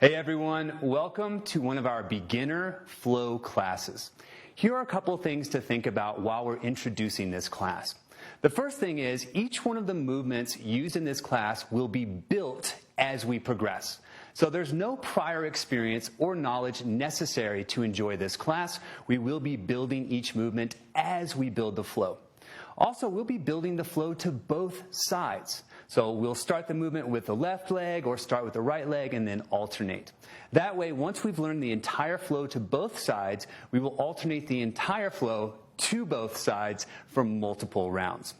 Hey everyone, welcome to one of our beginner flow classes. Here are a couple things to think about while we're introducing this class. The first thing is each one of the movements used in this class will be built as we progress. So there's no prior experience or knowledge necessary to enjoy this class. We will be building each movement as we build the flow. Also, we'll be building the flow to both sides. So we'll start the movement with the left leg or start with the right leg and then alternate. That way, once we've learned the entire flow to both sides, we will alternate the entire flow to both sides for multiple rounds.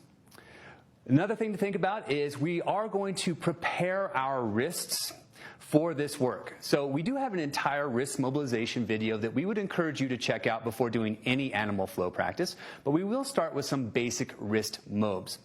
Another thing to think about is we are going to prepare our wrists for this work. So we do have an entire wrist mobilization video that we would encourage you to check out before doing any animal flow practice, but we will start with some basic wrist mobs.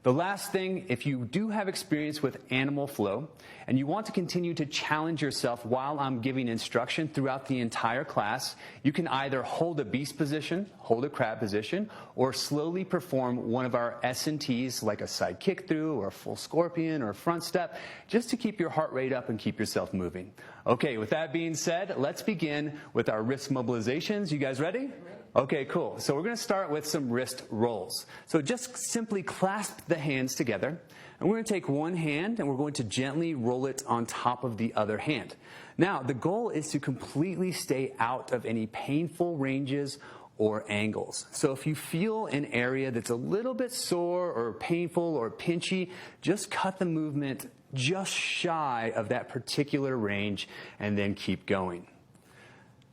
The last thing, if you do have experience with animal flow and you want to continue to challenge yourself while I'm giving instruction throughout the entire class, you can either hold a beast position, hold a crab position, or slowly perform one of our S&Ts like a side kick through or a full scorpion or a front step, just to keep your heart rate up and keep yourself moving. Okay, with that being said, let's begin with our wrist mobilizations. You guys ready? Okay, cool. So we're going to start with some wrist rolls. So just simply clasp the hands together, and we're going to take one hand and we're going to gently roll it on top of the other hand. Now, the goal is to completely stay out of any painful ranges or angles. So if you feel an area that's a little bit sore or painful or pinchy, just cut the movement just shy of that particular range and then keep going.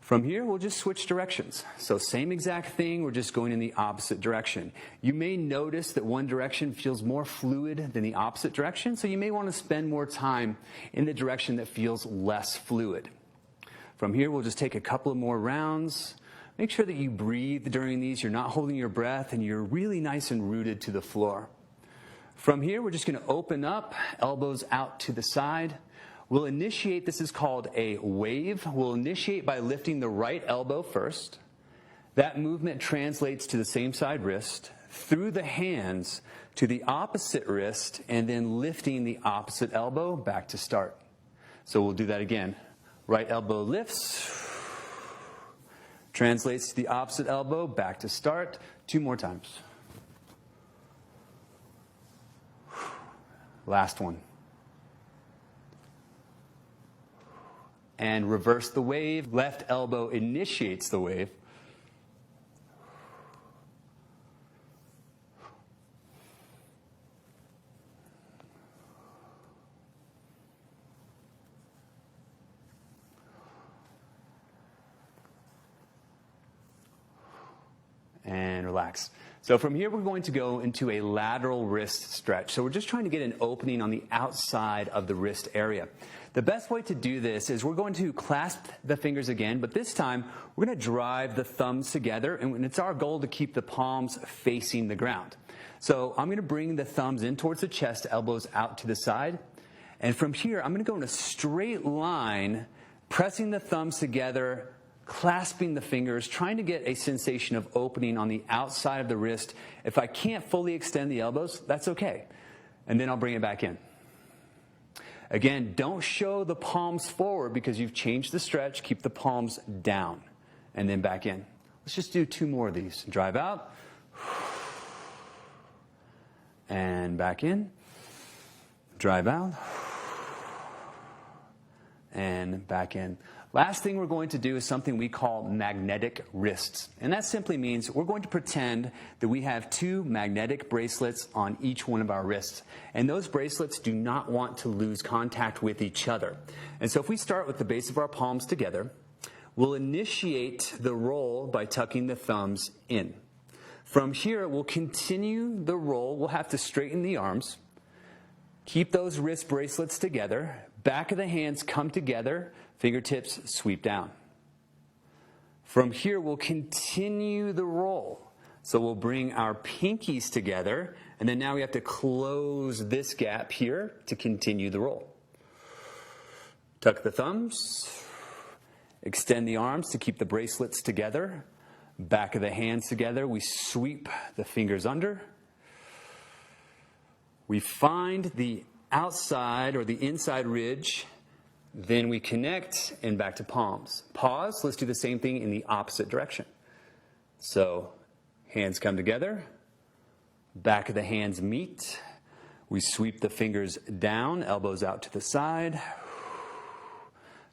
From here, we'll just switch directions. So same exact thing, we're just going in the opposite direction. You may notice that one direction feels more fluid than the opposite direction, so you may want to spend more time in the direction that feels less fluid. From here, we'll just take a couple of more rounds. Make sure that you breathe during these, you're not holding your breath, and you're really nice and rooted to the floor. From here, we're just going to open up, elbows out to the side. We'll initiate, this is called a wave. We'll initiate by lifting the right elbow first. That movement translates to the same side wrist, through the hands to the opposite wrist, and then lifting the opposite elbow back to start. So we'll do that again. Right elbow lifts, translates to the opposite elbow, back to start. 2 more times. Last one. And reverse the wave. Left elbow initiates the wave. And relax. So from here, we're going to go into a lateral wrist stretch. So we're just trying to get an opening on the outside of the wrist area. The best way to do this is we're going to clasp the fingers again, but this time we're going to drive the thumbs together, and it's our goal to keep the palms facing the ground. So I'm going to bring the thumbs in towards the chest, elbows out to the side. And from here, I'm going to go in a straight line, pressing the thumbs together, clasping the fingers, trying to get a sensation of opening on the outside of the wrist. If I can't fully extend the elbows, that's okay. And then I'll bring it back in. Again, don't show the palms forward because you've changed the stretch. Keep the palms down and then back in. Let's just do 2 more of these. Drive out. And back in. Drive out. And back in. Last thing we're going to do is something we call magnetic wrists. And that simply means we're going to pretend that we have 2 magnetic bracelets on each one of our wrists. And those bracelets do not want to lose contact with each other. And so if we start with the base of our palms together, we'll initiate the roll by tucking the thumbs in. From here, we'll continue the roll. We'll have to straighten the arms. Keep those wrist bracelets together. Back of the hands come together. Fingertips sweep down. From here, we'll continue the roll. So we'll bring our pinkies together, and then now we have to close this gap here to continue the roll. Tuck the thumbs. Extend the arms to keep the bracelets together. Back of the hands together. We sweep the fingers under. We find the outside or the inside ridge Then we connect and back to palms. Pause, let's do the same thing in the opposite direction. So hands come together, back of the hands meet. We sweep the fingers down, elbows out to the side.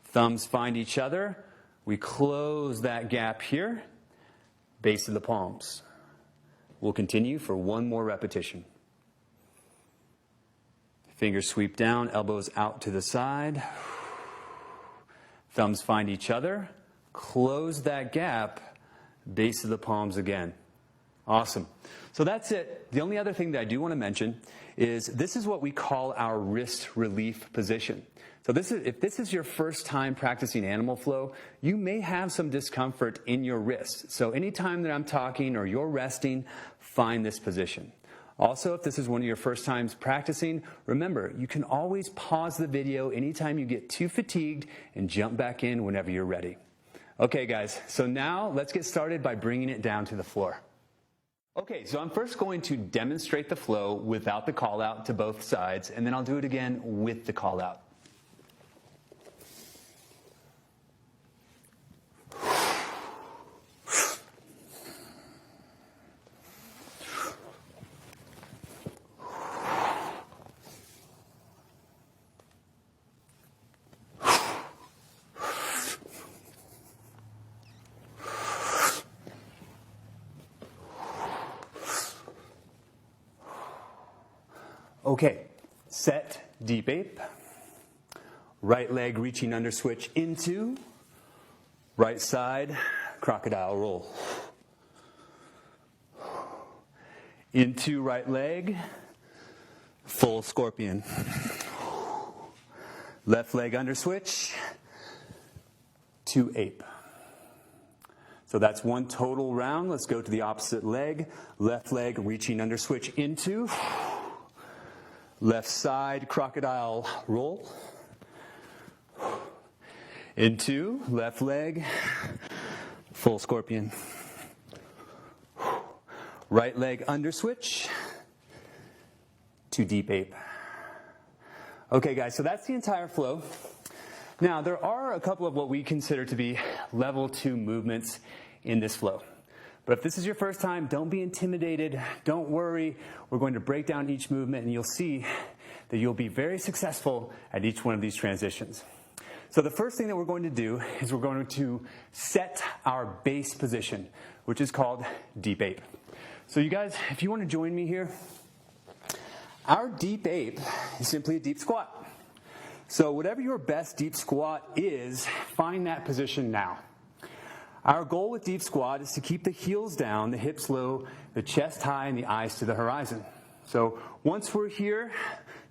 Thumbs find each other. We close that gap here, base of the palms. We'll continue for one more repetition. Fingers sweep down, elbows out to the side. Thumbs find each other. Close that gap, base of the palms again. Awesome. So that's it. The only other thing that I do want to mention is this is what we call our wrist relief position. So if this is your first time practicing animal flow, you may have some discomfort in your wrist. So anytime that I'm talking or you're resting, find this position. Also, if this is one of your first times practicing, remember, you can always pause the video anytime you get too fatigued and jump back in whenever you're ready. Okay, guys, so now let's get started by bringing it down to the floor. Okay, so I'm first going to demonstrate the flow without the call out to both sides, and then I'll do it again with the call out. Okay, set, deep ape. Right leg reaching under switch into. Right side, crocodile roll. Into right leg, full scorpion. Left leg under switch, to ape. So that's one total round. Let's go to the opposite leg. Left leg reaching under switch into. Left side, crocodile roll. Into, left leg, full scorpion. Right leg under switch to deep ape. Okay, guys, so that's the entire flow. Now, there are a couple of what we consider to be level 2 movements in this flow. But if this is your first time, don't be intimidated. Don't worry. We're going to break down each movement, and you'll see that you'll be very successful at each one of these transitions. So the first thing that we're going to do is we're going to set our base position, which is called deep ape. So you guys, if you want to join me here, our deep ape is simply a deep squat. So whatever your best deep squat is, find that position now. Our goal with deep squat is to keep the heels down, the hips low, the chest high, and the eyes to the horizon. So once we're here,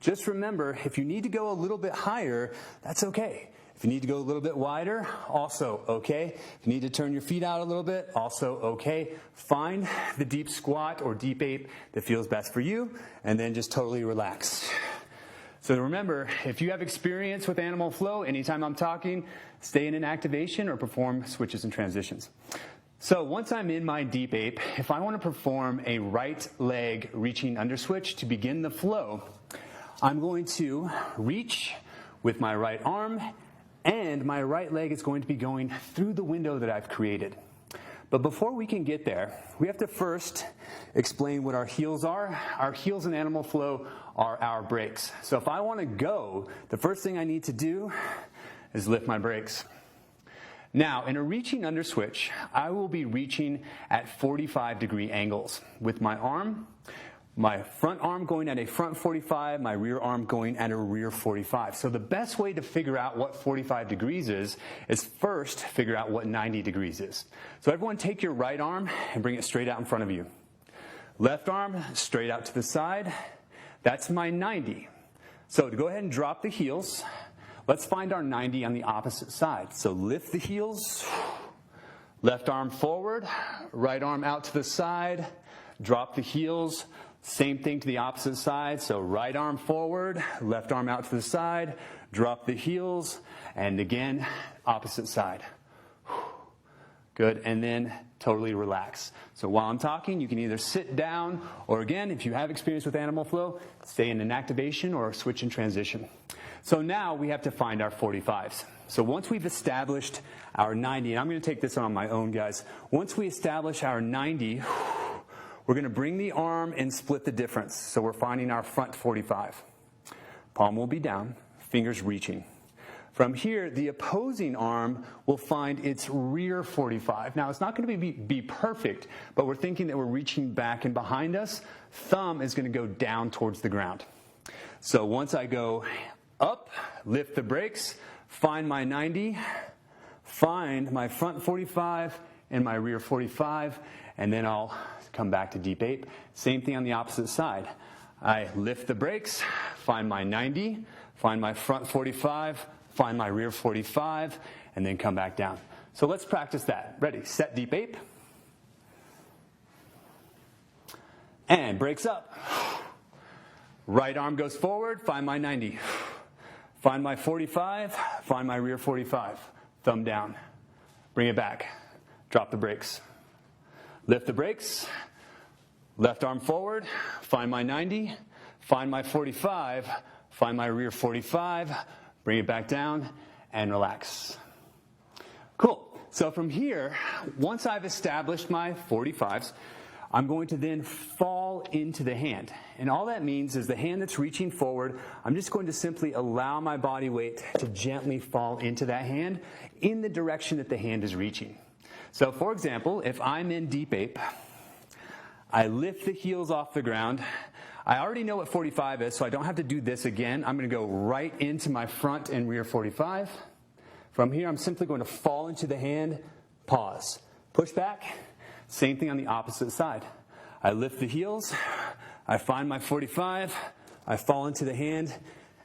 just remember, if you need to go a little bit higher, that's okay. If you need to go a little bit wider, also okay. If you need to turn your feet out a little bit, also okay. Find the deep squat or deep ape that feels best for you, and then just totally relax. So remember, if you have experience with animal flow, anytime I'm talking, stay in an activation or perform switches and transitions. So once I'm in my deep ape, if I want to perform a right leg reaching under switch to begin the flow, I'm going to reach with my right arm, and my right leg is going to be going through the window that I've created. But before we can get there, we have to first explain what our heels are. Our heels in animal flow are our brakes. So if I want to go, the first thing I need to do is lift my brakes. Now, in a reaching under switch, I will be reaching at 45-degree angles with my arm. My front arm going at a front 45, my rear arm going at a rear 45. So the best way to figure out what 45 degrees is first figure out what 90 degrees is. So everyone take your right arm and bring it straight out in front of you. Left arm straight out to the side. That's my 90. So to go ahead and drop the heels, let's find our 90 on the opposite side. So lift the heels, left arm forward, right arm out to the side, drop the heels. Same thing to the opposite side, so right arm forward, left arm out to the side, drop the heels, and again, opposite side. Good, and then totally relax. So while I'm talking, you can either sit down, or again, if you have experience with animal flow, stay in an activation or a switch and transition. So now we have to find our 45s. So once we've established our 90, and I'm going to take this on my own, guys. Once we establish our 90, we're going to bring the arm and split the difference. So we're finding our front 45. Palm will be down, fingers reaching. From here, the opposing arm will find its rear 45. Now, it's not going to be perfect, but we're thinking that we're reaching back and behind us. Thumb is going to go down towards the ground. So once I go up, lift the brakes, find my 90, find my front 45 and my rear 45, and then I'll come back to deep ape. Same thing on the opposite side. I lift the brakes, find my 90, find my front 45, find my rear 45, and then come back down. So let's practice that. Ready, set, deep ape. And brakes up. Right arm goes forward, find my 90. Find my 45, find my rear 45. Thumb down. Bring it back. Drop the brakes. Lift the brakes. Left arm forward, find my 90, find my 45, find my rear 45, bring it back down, and relax. Cool. So from here, once I've established my 45s, I'm going to then fall into the hand. And all that means is the hand that's reaching forward, I'm just going to simply allow my body weight to gently fall into that hand in the direction that the hand is reaching. So for example, if I'm in deep ape, I lift the heels off the ground. I already know what 45 is, so I don't have to do this again. I'm going to go right into my front and rear 45. From here, I'm simply going to fall into the hand, pause, push back. Same thing on the opposite side. I lift the heels, I find my 45, I fall into the hand,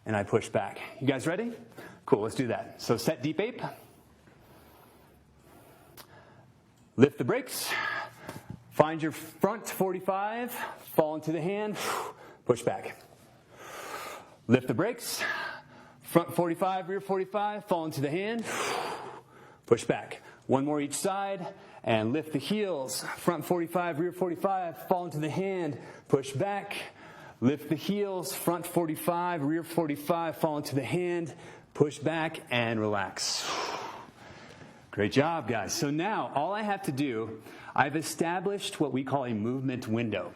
and I push back. You guys ready? Cool, let's do that. So set deep ape. Lift the brakes. Find your front 45, fall into the hand, push back. Lift the brakes, front 45, rear 45, fall into the hand, push back. One more each side, and lift the heels, front 45, rear 45, fall into the hand, push back. Lift the heels, front 45, rear 45, fall into the hand, push back, and relax. Great job, guys. So now all I have to do, I've established what we call a movement window.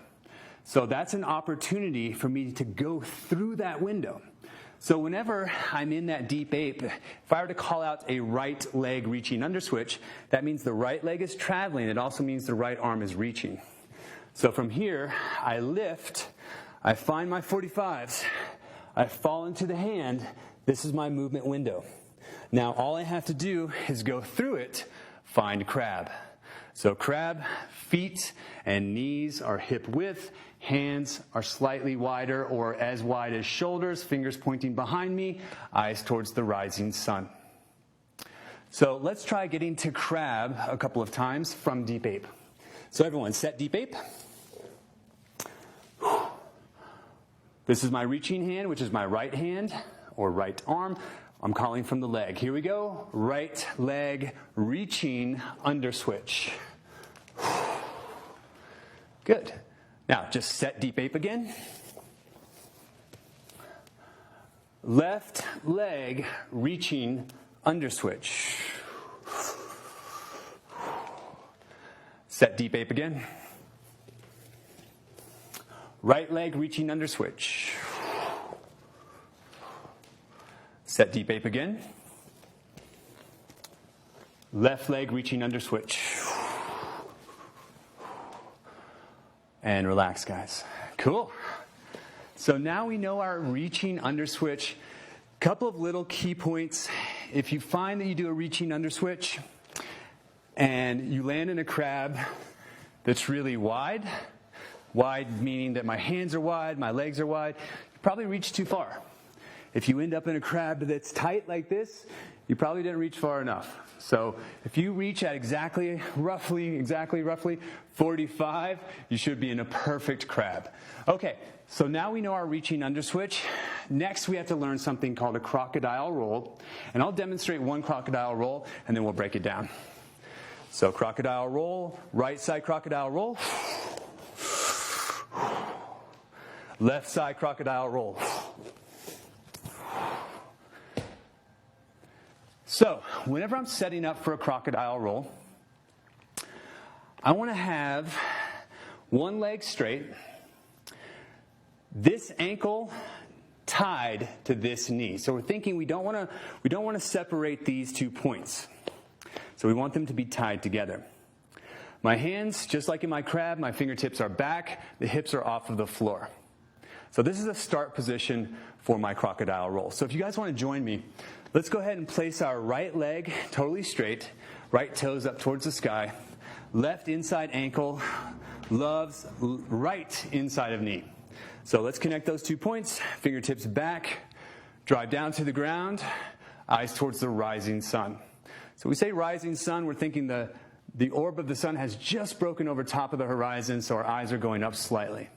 So that's an opportunity for me to go through that window. So whenever I'm in that deep ape, if I were to call out a right leg reaching under switch, that means the right leg is traveling. It also means the right arm is reaching. So from here, I lift, I find my 45s, I fall into the hand. This is my movement window. Now all I have to do is go through it, find crab. So crab, feet and knees are hip width, hands are slightly wider or as wide as shoulders, fingers pointing behind me, eyes towards the rising sun. So let's try getting to crab a couple of times from deep ape. So everyone, set deep ape. This is my reaching hand, which is my right hand or right arm. I'm calling from the leg. Here we go. Right leg reaching under switch. Good. Now just set deep ape again. Left leg reaching under switch. Set deep ape again. Right leg reaching under switch. Set deep ape again. Left leg reaching under switch. And relax, guys. Cool. So now we know our reaching under switch. Couple of little key points. If you find that you do a reaching under switch and you land in a crab that's really wide, wide meaning that my hands are wide, my legs are wide, you probably reach too far. If you end up in a crab that's tight like this, you probably didn't reach far enough. So if you reach at exactly roughly 45, you should be in a perfect crab. Okay, so now we know our reaching under switch. Next, we have to learn something called a crocodile roll. And I'll demonstrate one crocodile roll, and then we'll break it down. So crocodile roll, right side crocodile roll. Left side crocodile roll. So, whenever I'm setting up for a crocodile roll, I want to have one leg straight, this ankle tied to this knee. So we're thinking we don't want to separate these 2 points. So we want them to be tied together. My hands, just like in my crab, my fingertips are back, the hips are off of the floor. So this is a start position for my crocodile roll. So if you guys want to join me, let's go ahead and place our right leg totally straight, right toes up towards the sky, left inside ankle, loves right inside of knee. So let's connect those 2 points, fingertips back, drive down to the ground, eyes towards the rising sun. So we say rising sun, we're thinking the orb of the sun has just broken over top of the horizon, so our eyes are going up slightly.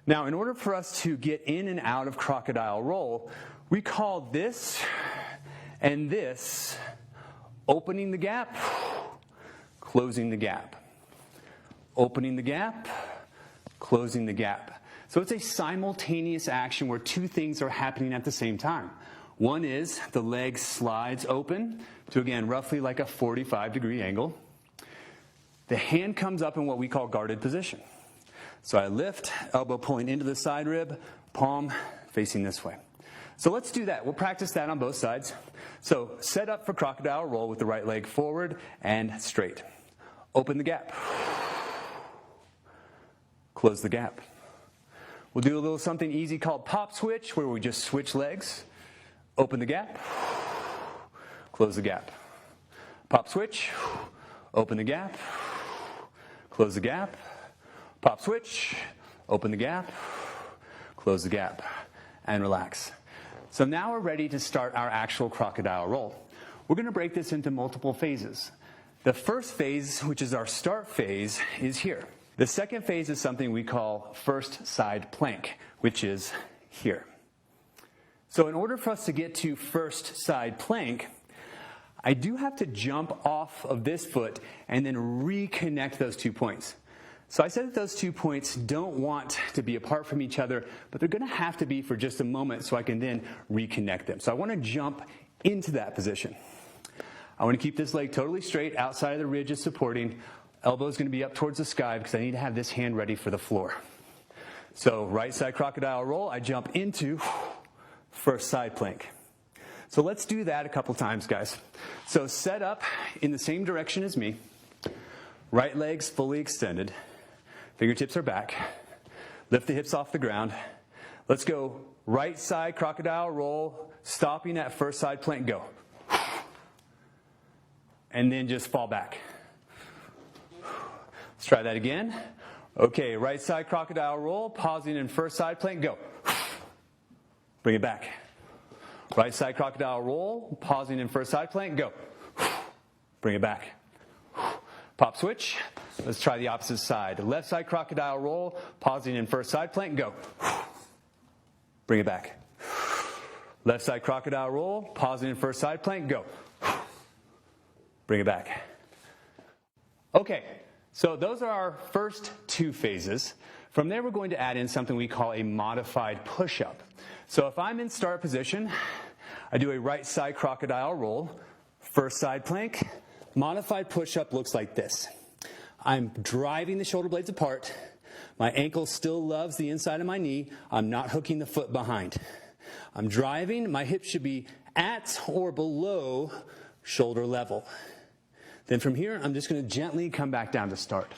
Now, in order for us to get in and out of crocodile roll, we call this and this opening the gap, closing the gap. Opening the gap, closing the gap. So it's a simultaneous action where 2 things are happening at the same time. One is the leg slides open to, again, roughly like a 45-degree angle. The hand comes up in what we call guarded position. So I lift, elbow pulling into the side rib, palm facing this way. So let's do that. We'll practice that on both sides. So set up for crocodile roll with the right leg forward and straight. Open the gap. Close the gap. We'll do a little something easy called pop switch, where we just switch legs. Open the gap. Close the gap. Pop switch. Open the gap. Close the gap. Pop switch, open the gap, close the gap, and relax. So now we're ready to start our actual crocodile roll. We're going to break this into multiple phases. The first phase, which is our start phase, is here. The second phase is something we call first side plank, which is here. So in order for us to get to first side plank, I do have to jump off of this foot and then reconnect those 2 points. So I said that those 2 points don't want to be apart from each other, but they're going to have to be for just a moment so I can then reconnect them. So I want to jump into that position. I want to keep this leg totally straight, outside of the ridge is supporting. Elbow is going to be up towards the sky because I need to have this hand ready for the floor. So right side crocodile roll, I jump into first side plank. So let's do that a couple times, guys. So set up in the same direction as me. Right leg's fully extended. Fingertips are back. Lift the hips off the ground. Let's go right side crocodile roll, stopping at first side plank, go. And then just fall back. Let's try that again. Okay, right side crocodile roll, pausing in first side plank, go. Bring it back. Right side crocodile roll, pausing in first side plank, go. Bring it back. Pop switch. Let's try the opposite side. Left side crocodile roll, pausing in first side plank, go. Bring it back. Left side crocodile roll, pausing in first side plank, go. Bring it back. Okay, so those are our first 2 phases. From there, we're going to add in something we call a modified push-up. So if I'm in start position, I do a right side crocodile roll, first side plank. Modified push-up looks like this. I'm driving the shoulder blades apart. My ankle still loves the inside of my knee. I'm not hooking the foot behind. I'm driving. My hips should be at or below shoulder level. Then from here, I'm just going to gently come back down to start.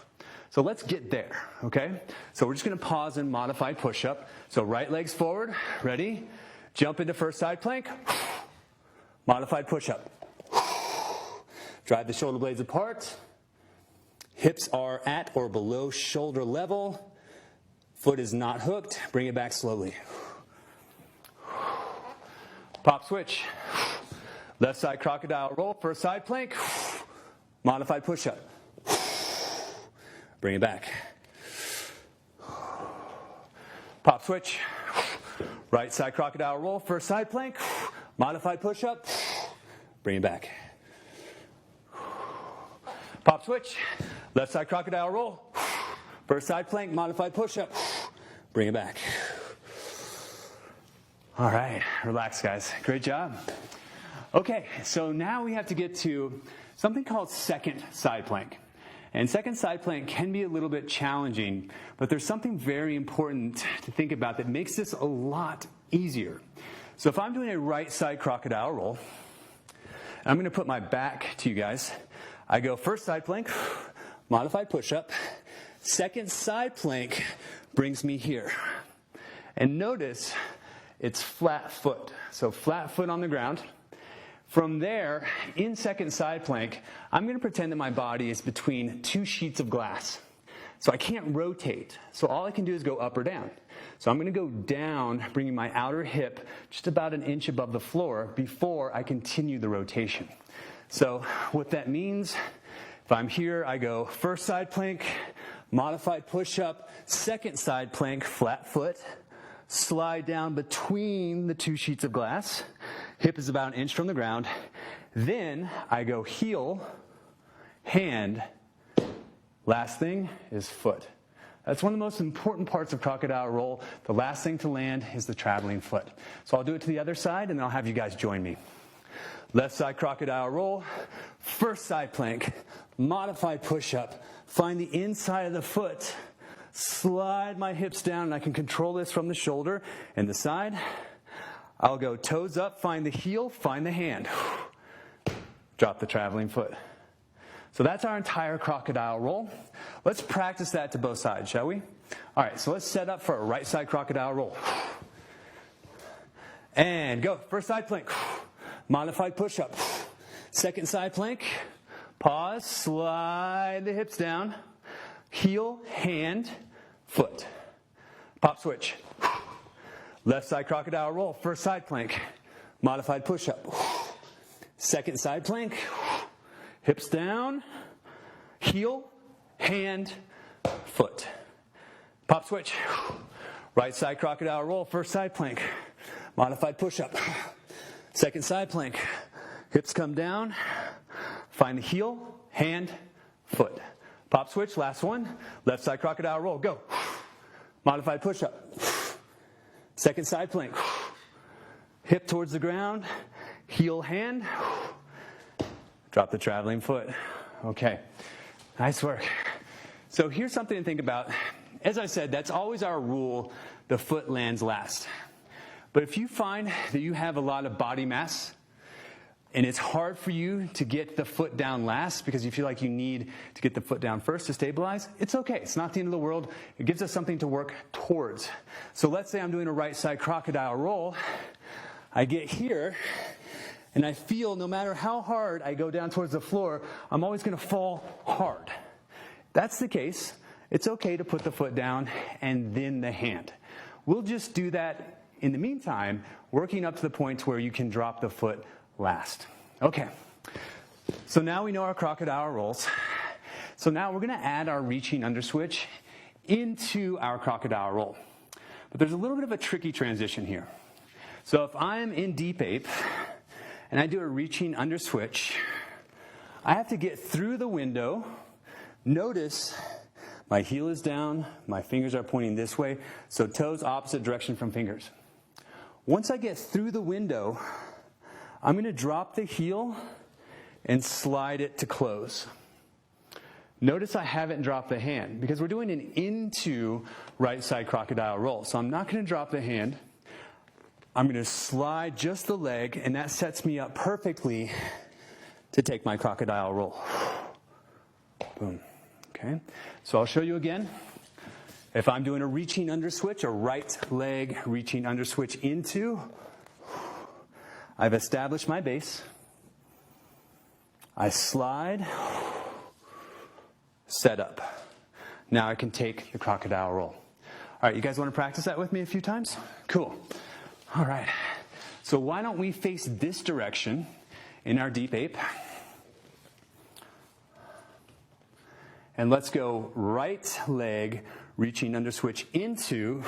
So let's get there, okay? So we're just going to pause and modified push-up. So right legs forward. Ready? Jump into first side plank. Modified push-up. Drive the shoulder blades apart. Hips are at or below shoulder level. Foot is not hooked. Bring it back slowly. Pop switch. Left side crocodile roll, first side plank. Modified push-up. Bring it back. Pop switch. Right side crocodile roll, first side plank. Modified push-up. Bring it back. Pop switch, left side crocodile roll, first side plank, modified push-up, bring it back. All right, relax guys, great job. Okay, so now we have to get to something called second side plank. And second side plank can be a little bit challenging, but there's something very important to think about that makes this a lot easier. So if I'm doing a right side crocodile roll, I'm going to put my back to you guys. I go first side plank, modified push-up. Second side plank brings me here. And notice it's flat foot. So flat foot on the ground. From there, in second side plank, I'm going to pretend that my body is between two sheets of glass. So I can't rotate. So all I can do is go up or down. So I'm going to go down, bringing my outer hip just about an inch above the floor before I continue the rotation. So what that means, if I'm here, I go first side plank, modified push-up, second side plank, flat foot, slide down between the two sheets of glass. Hip is about an inch from the ground. Then I go heel, hand. Last thing is foot. That's one of the most important parts of crocodile roll. The last thing to land is the traveling foot. So I'll do it to the other side, and then I'll have you guys join me. Left side crocodile roll, first side plank, modified push-up. Find the inside of the foot. Slide my hips down, and I can control this from the shoulder and the side. I'll go toes up, find the heel, find the hand. Drop the traveling foot. So that's our entire crocodile roll. Let's practice that to both sides, shall we? All right, so let's set up for a right side crocodile roll. And go. First side plank. Modified push-up. Second side plank. Pause. Slide the hips down. Heel, hand, foot. Pop switch. Left side crocodile roll. First side plank. Modified push-up. Second side plank. Hips down. Heel, hand, foot. Pop switch. Right side crocodile roll. First side plank. Modified push-up. Second side plank. Hips come down. Find the heel, hand, foot. Pop switch, last one. Left side crocodile roll, go. Modified push-up. Second side plank. Hip towards the ground. Heel, hand. Drop the traveling foot. Okay, nice work. So here's something to think about. As I said, that's always our rule. The foot lands last. But if you find that you have a lot of body mass, and it's hard for you to get the foot down last because you feel like you need to get the foot down first to stabilize, it's okay. It's not the end of the world. It gives us something to work towards. So let's say I'm doing a right side crocodile roll. I get here, and I feel no matter how hard I go down towards the floor, I'm always going to fall hard. That's the case. It's okay to put the foot down and then the hand. We'll just do that in the meantime, working up to the point where you can drop the foot last. Okay, so now we know our crocodile rolls. So now we're going to add our reaching under switch into our crocodile roll. But there's a little bit of a tricky transition here. So if I'm in deep ape and I do a reaching under switch, I have to get through the window. Notice my heel is down, my fingers are pointing this way, so toes opposite direction from fingers. Once I get through the window, I'm going to drop the heel and slide it to close. Notice I haven't dropped the hand because we're doing an into right side crocodile roll. So I'm not going to drop the hand. I'm going to slide just the leg, and that sets me up perfectly to take my crocodile roll. Boom. Okay. So I'll show you again. If I'm doing a reaching under switch, a right leg reaching under switch into, I've established my base. I slide, set up. Now I can take the crocodile roll. All right, you guys want to practice that with me a few times? Cool. All right. So why don't we face this direction in our deep ape? And let's go right leg reaching under switch into,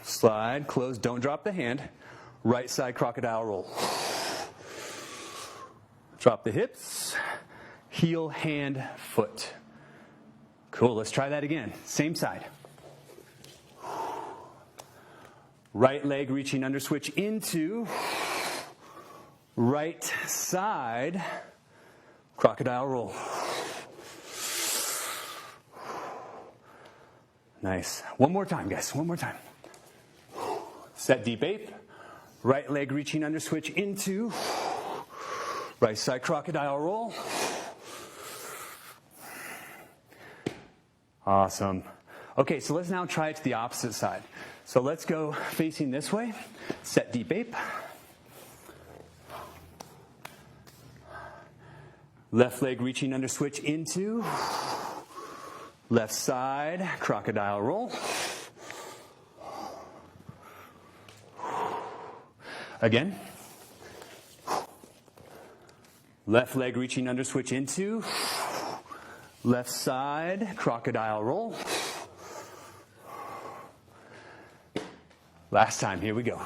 slide, close, don't drop the hand, right side crocodile roll. Drop the hips, heel, hand, foot. Cool, let's try that again. Same side. Right leg reaching under switch into, Right side, crocodile roll. Nice. One more time, guys. One more time. Set deep ape. Right leg reaching under, switch into. Right side crocodile roll. Awesome. Okay, so let's now try it to the opposite side. So let's go facing this way. Set deep ape. Left leg reaching under, switch into. Left side, crocodile roll. Again. Left leg reaching under, switch into. Left side, crocodile roll. Last time, here we go.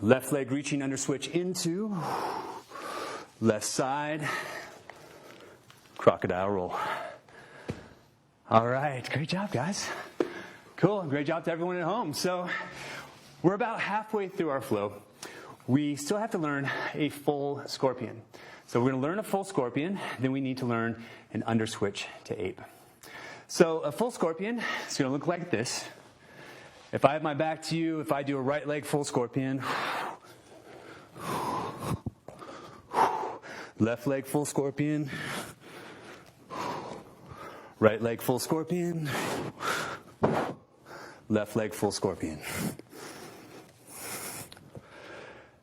Left leg reaching under, switch into. Left side, crocodile roll. All right, great job, guys. Cool, great job to everyone at home. So we're about halfway through our flow. We still have to learn a full scorpion. So we're going to learn a full scorpion, then we need to learn an under switch to ape. So a full scorpion is going to look like this. If I have my back to you, if I do a right leg full scorpion, left leg full scorpion, right leg full scorpion, left leg full scorpion.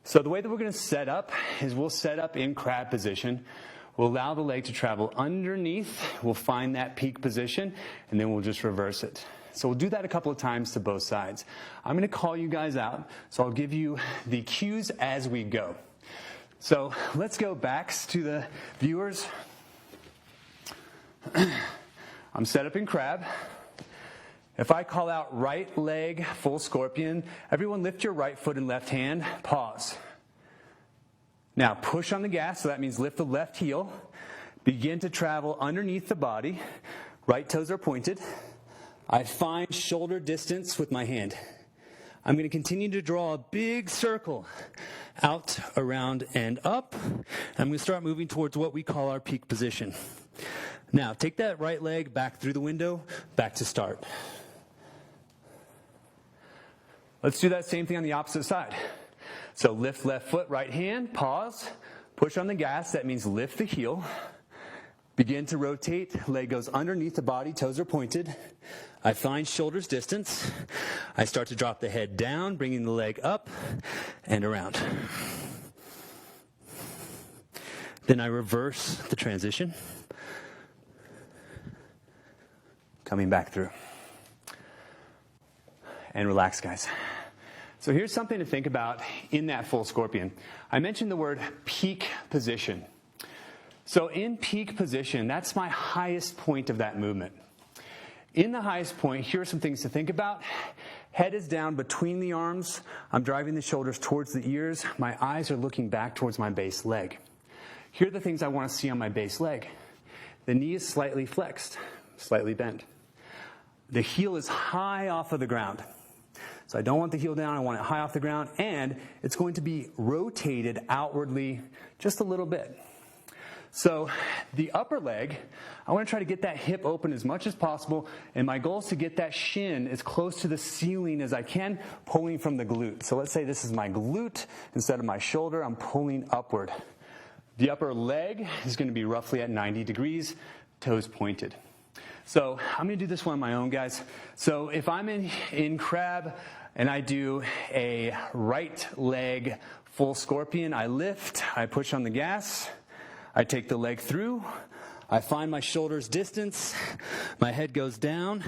So the way that we're going to set up is we'll set up in crab position. We'll allow the leg to travel underneath. We'll find that peak position, and then we'll just reverse it. So we'll do that a couple of times to both sides. I'm going to call you guys out, so I'll give you the cues as we go. So let's go backs to the viewers. I'm set up in crab. If I call out right leg, full scorpion, everyone lift your right foot and left hand, pause. Now push on the gas, so that means lift the left heel. Begin to travel underneath the body. Right toes are pointed. I find shoulder distance with my hand. I'm going to continue to draw a big circle out, around, and up. I'm going to start moving towards what we call our peak position. Now, take that right leg back through the window, back to start. Let's do that same thing on the opposite side. So lift left foot, right hand, pause, push on the gas, that means lift the heel. Begin to rotate, leg goes underneath the body, toes are pointed. I find shoulders distance. I start to drop the head down, bringing the leg up and around. Then I reverse the transition. Coming back through. And relax, guys. So here's something to think about in that full scorpion. I mentioned the word peak position. So in peak position, that's my highest point of that movement. In the highest point, here are some things to think about. Head is down between the arms. I'm driving the shoulders towards the ears. My eyes are looking back towards my base leg. Here are the things I want to see on my base leg. The knee is slightly flexed, slightly bent. The heel is high off of the ground. So I don't want the heel down, I want it high off the ground, and it's going to be rotated outwardly just a little bit. So the upper leg, I want to try to get that hip open as much as possible, and my goal is to get that shin as close to the ceiling as I can, pulling from the glute. So let's say this is my glute. Instead of my shoulder, I'm pulling upward. The upper leg is going to be roughly at 90 degrees, toes pointed. So I'm going to do this one on my own, guys. So if I'm in crab and I do a right leg full scorpion, I lift, I push on the gas, I take the leg through, I find my shoulders distance, my head goes down.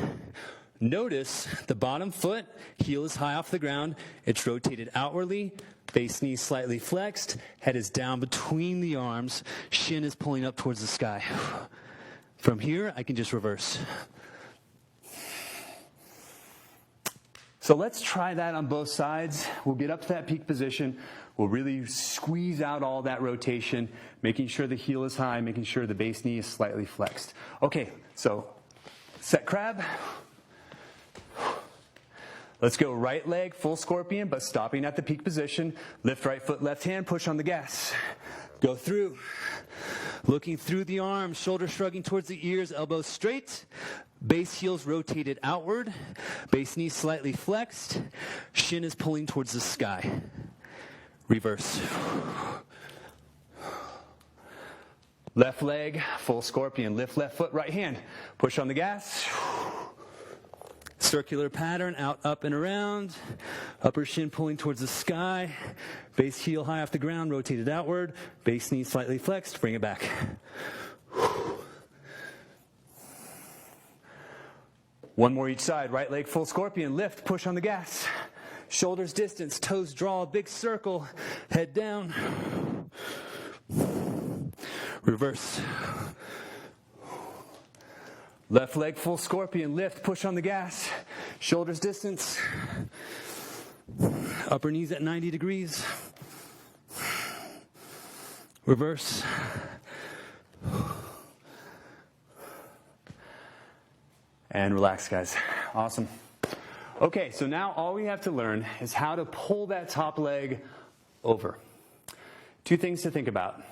Notice the bottom foot, heel is high off the ground, it's rotated outwardly, base knee slightly flexed, head is down between the arms, shin is pulling up towards the sky. From here, I can just reverse. So let's try that on both sides. We'll get up to that peak position. We'll really squeeze out all that rotation, making sure the heel is high, making sure the base knee is slightly flexed. Okay, so set crab. Let's go right leg, full scorpion, but stopping at the peak position. Lift right foot, left hand, push on the gas. Go through. Looking through the arms, shoulders shrugging towards the ears, elbows straight. Base heels rotated outward. Base knees slightly flexed. Shin is pulling towards the sky. Reverse. Left leg, full scorpion. Lift left foot, right hand. Push on the gas. Circular pattern, out, up, and around. Upper shin pulling towards the sky. Base heel high off the ground, rotated outward. Base knee slightly flexed, bring it back. One more each side. Right leg, full scorpion. Lift, push on the gas. Shoulders distance, toes draw, big circle. Head down. Reverse. Left leg, full scorpion. Lift, push on the gas. Shoulders distance. Upper knees at 90 degrees. Reverse. And relax, guys. Awesome. Okay, so now all we have to learn is how to pull that top leg over. Two things to think about.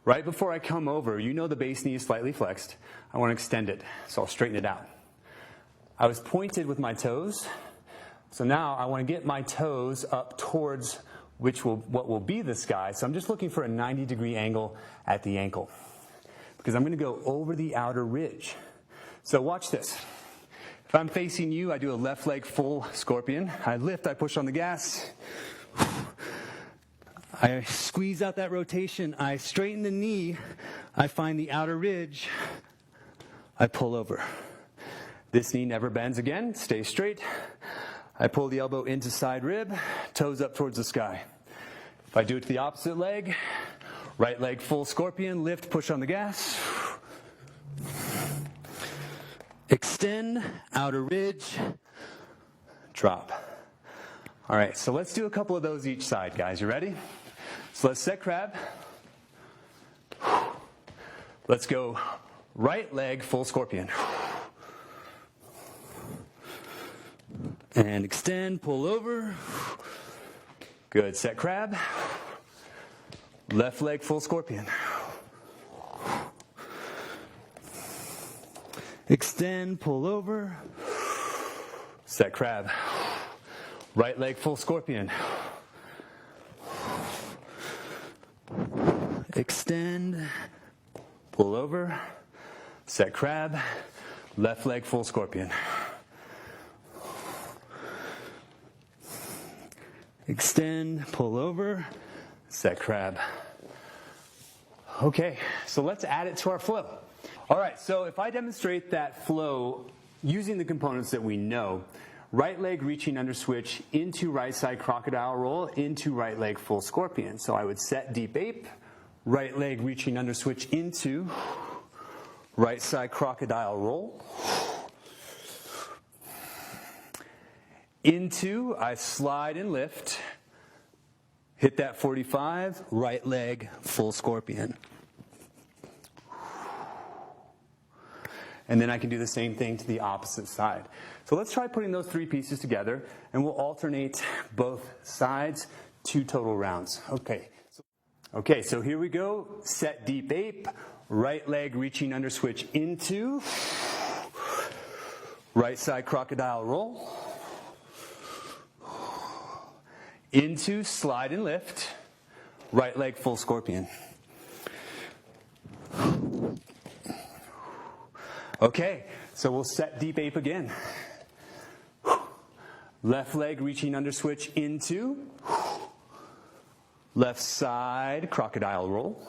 Right before I come over, you know the base knee is slightly flexed. I want to extend it, so I'll straighten it out. I was pointed with my toes, so now I want to get my toes up towards what will be the sky. So I'm just looking for a 90-degree angle at the ankle, because I'm going to go over the outer ridge. So watch this. If I'm facing you, I do a left leg full scorpion. I lift, I push on the gas. I squeeze out that rotation. I straighten the knee. I find the outer ridge. I pull over. This knee never bends again. Stay straight. I pull the elbow into side rib, toes up towards the sky. If I do it to the opposite leg, right leg full scorpion, lift, push on the gas. Extend, outer ridge, drop. All right, so let's do a couple of those each side, guys. You ready? So let's set crab. Let's go right leg, full scorpion. And extend, pull over. Good, set crab. Left leg, full scorpion. Extend, pull over. Set crab. Right leg, full scorpion. Extend, pull over. Set crab. Left leg, full scorpion. Extend, pull over. Set crab. Okay, so let's add it to our flow. All right, so if I demonstrate that flow using the components that we know, right leg reaching under switch into right side crocodile roll into right leg full scorpion. So I would set deep ape, right leg reaching under switch into right side crocodile roll. Into, I slide and lift, hit that 45, right leg full scorpion. And then I can do the same thing to the opposite side. So let's try putting those three pieces together, and we'll alternate both sides, 2 total rounds. Okay, so here we go. Set deep ape, right leg reaching under switch into, right side crocodile roll, into, slide and lift, right leg full scorpion. Okay, so we'll set deep ape again. Left leg reaching under switch into, left side crocodile roll,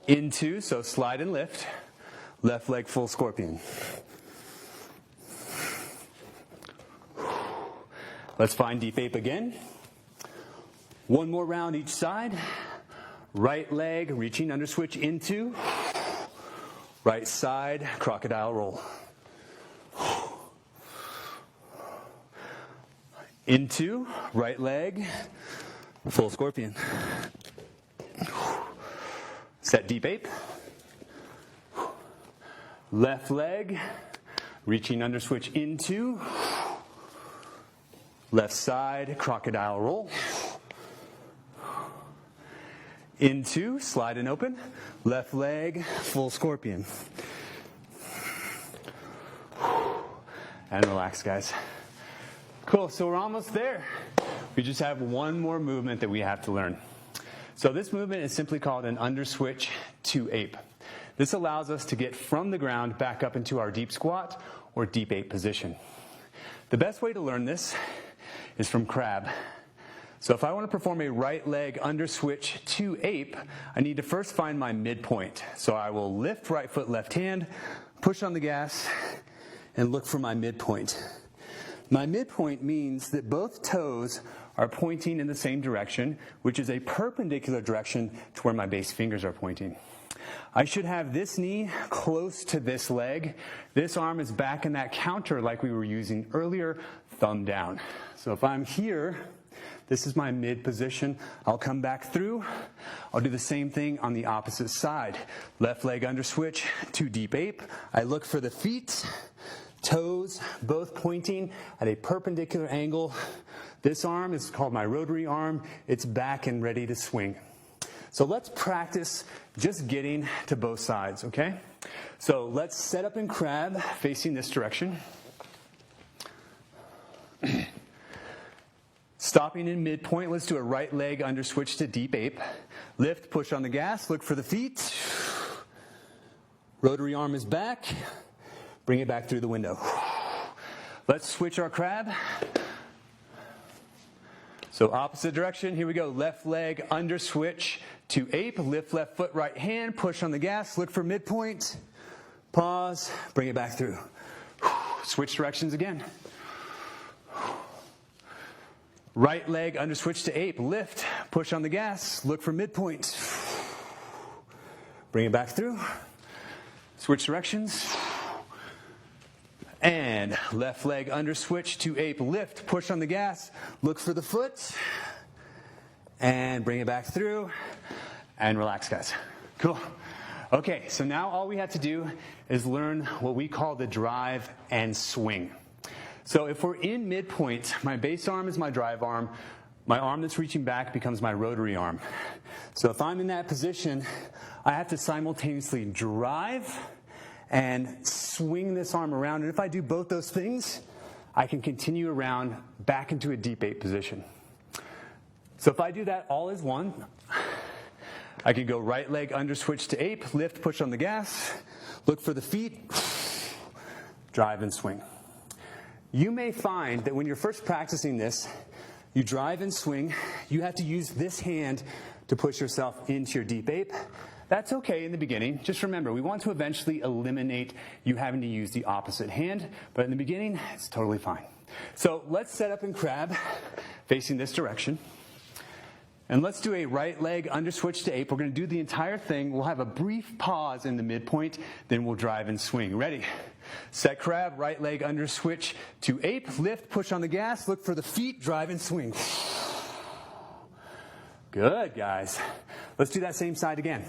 into, so slide and lift, left leg full scorpion. Let's find deep ape again. One more round each side. Right leg reaching under switch into, right side crocodile roll. Into, right leg, full scorpion. Set deep ape. Left leg, reaching under switch into. Left side, crocodile roll. Into, slide and open. Left leg, full scorpion. And relax, guys. Cool, so we're almost there. We just have one more movement that we have to learn. So this movement is simply called an under switch to ape. This allows us to get from the ground back up into our deep squat or deep ape position. The best way to learn this is from crab. So if I want to perform a right leg under switch to ape, I need to first find my midpoint. So I will lift right foot, left hand, push on the gas, and look for my midpoint. My midpoint means that both toes are pointing in the same direction, which is a perpendicular direction to where my base fingers are pointing. I should have this knee close to this leg. This arm is back in that counter like we were using earlier, thumb down. So if I'm here, this is my mid position. I'll come back through. I'll do the same thing on the opposite side. Left leg under switch to deep ape. I look for the feet, toes, both pointing at a perpendicular angle. This arm is called my rotary arm. It's back and ready to swing. So let's practice just getting to both sides, okay? So let's set up in crab facing this direction. Stopping in midpoint, let's do a right leg under switch to deep ape. Lift, push on the gas, look for the feet. Rotary arm is back. Bring it back through the window. Let's switch our crab. So opposite direction, here we go. Left leg under switch to ape. Lift left foot, right hand. Push on the gas. Look for midpoint. Pause. Bring it back through. Switch directions again. Right leg under switch to ape. Lift. Push on the gas. Look for midpoint. Bring it back through. Switch directions. And left leg under switch to ape. Lift, push on the gas, look for the foot, and bring it back through, and relax, guys. Cool. Okay, so now all we have to do is learn what we call the drive and swing. So if we're in midpoint, my base arm is my drive arm. My arm that's reaching back becomes my rotary arm. So if I'm in that position, I have to simultaneously drive and swing this arm around. And if I do both those things, I can continue around back into a deep ape position. So if I do that all as one, I can go right leg under switch to ape, lift, push on the gas, look for the feet, drive and swing. You may find that when you're first practicing this, you drive and swing, you have to use this hand to push yourself into your deep ape. That's okay in the beginning. Just remember, we want to eventually eliminate you having to use the opposite hand, but in the beginning, it's totally fine. So let's set up in crab, facing this direction. And let's do a right leg under switch to ape. We're going to do the entire thing. We'll have a brief pause in the midpoint, then we'll drive and swing. Ready? Set crab, right leg under switch to ape. Lift, push on the gas, look for the feet, drive and swing. Good, guys. Let's do that same side again.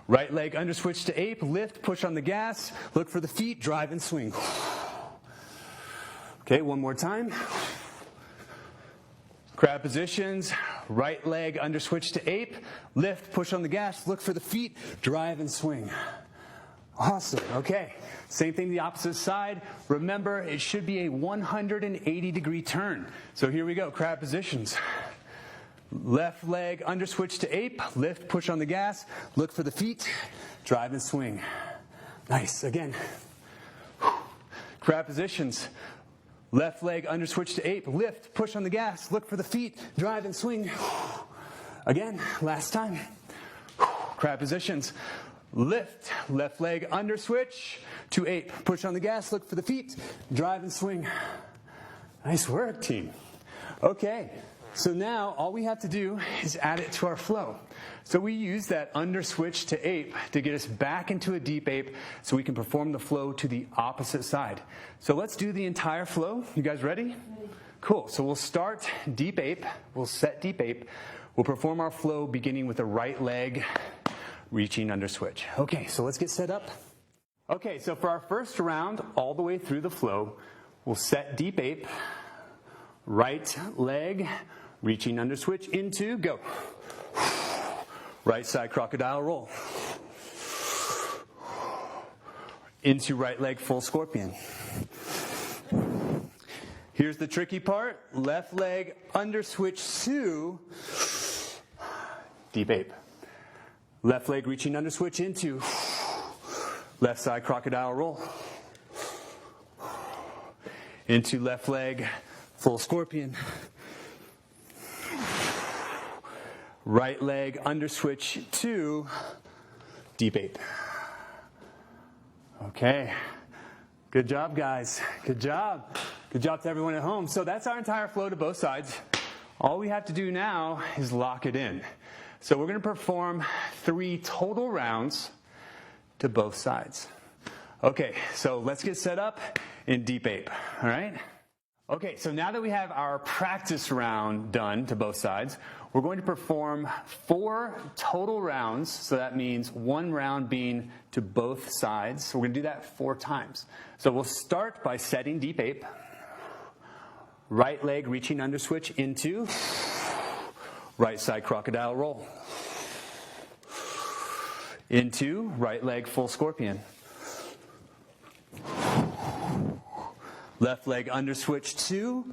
Right leg under switch to ape, lift, push on the gas, look for the feet, drive and swing. Okay, one more time. Crab positions, right leg under switch to ape, lift, push on the gas, look for the feet, drive and swing. Awesome, okay. Same thing the opposite side. Remember, it should be a 180-degree turn. So here we go, crab positions. Left leg under switch to ape, lift, push on the gas, look for the feet, drive and swing. Nice, again. Crab positions. Left leg under switch to ape, lift, push on the gas, look for the feet, drive and swing. Again, last time. Crab positions. Lift, left leg under switch to ape, push on the gas, look for the feet, drive and swing. Nice work, team. Okay. So now all we have to do is add it to our flow. So we use that under switch to ape to get us back into a deep ape so we can perform the flow to the opposite side. So let's do the entire flow. You guys ready? Cool. So we'll start deep ape. We'll set deep ape. We'll perform our flow beginning with the right leg, reaching under switch. Okay, so let's get set up. Okay, so for our first round, all the way through the flow, we'll set deep ape, right leg, reaching under switch into, go. Right side crocodile roll. Into right leg full scorpion. Here's the tricky part, left leg under switch to deep ape. Left leg reaching under switch into left side crocodile roll. Into left leg full scorpion. Right leg under switch to deep ape. Okay. Good job, guys. Good job. Good job to everyone at home. So that's our entire flow to both sides. All we have to do now is lock it in. So we're going to perform 3 total rounds to both sides. Okay, so let's get set up in deep ape. All right? Okay, so now that we have our practice round done to both sides, we're going to perform 4 total rounds. So that means 1 round being to both sides. So we're going to do that 4 times. So we'll start by setting deep ape. Right leg reaching under switch into right side crocodile roll. Into right leg full scorpion. Left leg under switch to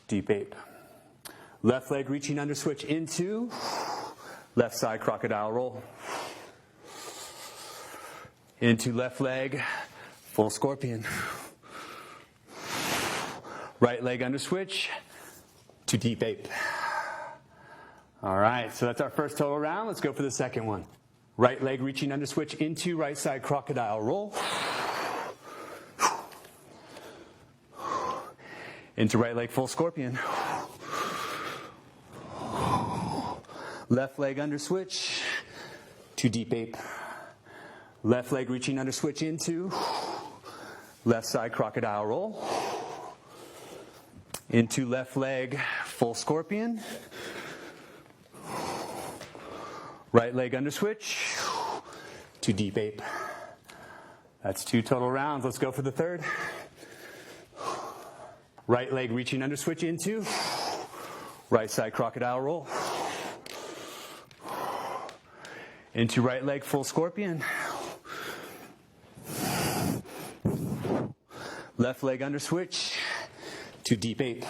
deep ape. Left leg reaching under switch into left side crocodile roll. Into left leg full scorpion. Right leg under switch to deep ape. All right, so that's our first total round. Let's go for the second one. Right leg reaching under switch into right side crocodile roll. Into right leg full scorpion. Left leg under switch to deep ape. Left leg reaching under switch into left side crocodile roll. Into left leg full scorpion. Right leg under switch to deep ape. That's 2 total rounds. Let's go for the third. Right leg reaching under switch into right side crocodile roll. Into right leg full scorpion. Left leg under switch to deep ape.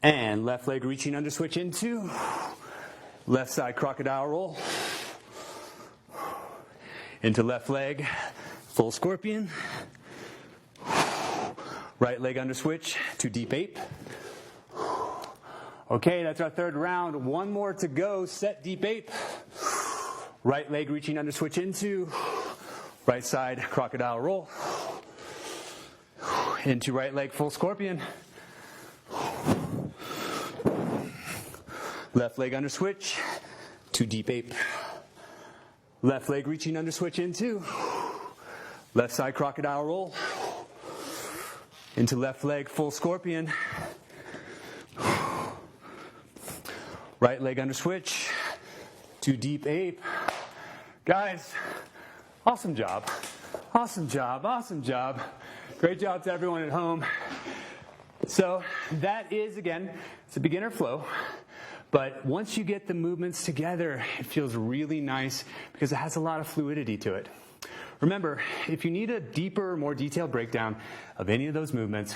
And left leg reaching under switch into left side crocodile roll. Into left leg full scorpion. Right leg under switch to deep ape. Okay, that's our third round. 1 more to go. Set deep ape. Right leg reaching under switch into right side crocodile roll. Into right leg full scorpion. Left leg under switch to deep ape. Left leg reaching under switch into left side crocodile roll. Into left leg full scorpion. Right leg under switch to deep ape. Guys, awesome job. Awesome job. Awesome job. Great job to everyone at home. So that is, again, it's a beginner flow. But once you get the movements together, it feels really nice because it has a lot of fluidity to it. Remember, if you need a deeper, more detailed breakdown of any of those movements,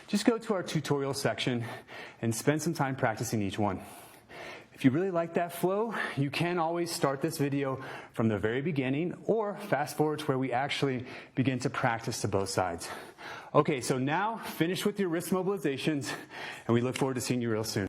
just go to our tutorial section and spend some time practicing each one. If you really like that flow, you can always start this video from the very beginning or fast forward to where we actually begin to practice to both sides. Okay, so now finish with your wrist mobilizations, and we look forward to seeing you real soon.